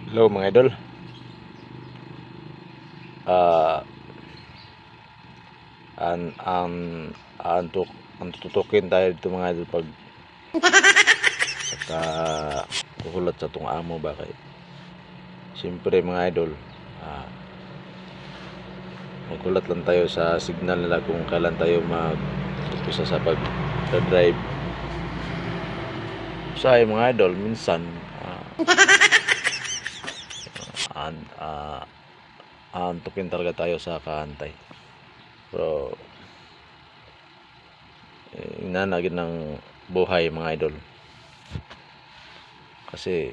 Hello mga idol. Ah, ang tutukin tayo dito mga idol pag saka kuhulat sa tong amo ba kay. Siyempre mga idol, magkulat lang tayo sa signal nila kung kailan tayo mag-umpisa sa pag-drive. Sa mga idol, minsan antukin talaga tayo sa kaantay. Pero inanagin ng buhay mga idol. Kasi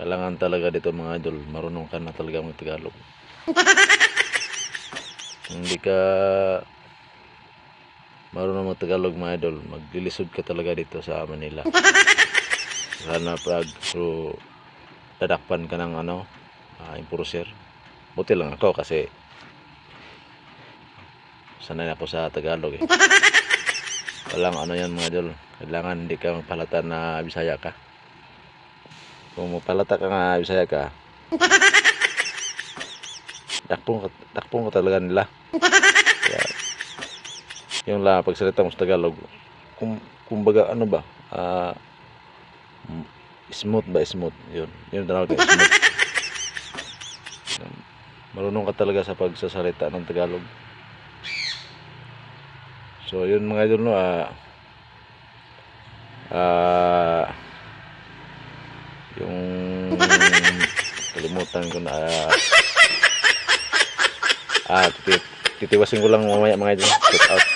kailangan talaga dito mga idol, marunong ka na talaga mag-Tagalog. Hindi ka marunong mag-Tagalog mga idol, maglilisod ka talaga dito sa Manila. Sana pag dadakpan ka ng enforcer. Buti lang ako kasi sanay ako sa Tagalog eh. Walang yan mga idol, kailangan hindi ka magpalata na Bisaya ka. Kung magpalata ka nga Bisaya ka, dakpong ka talaga nila. Kaya, yung lang pagsalita mo sa Tagalog, kumbaga smooth yun tawag na smooth. Marunong ka talaga sa pagsasalita ng Tagalog. So yun mga idol, yung kalimutan ko na titiwasin ko lang mamaya mga idol. Check out.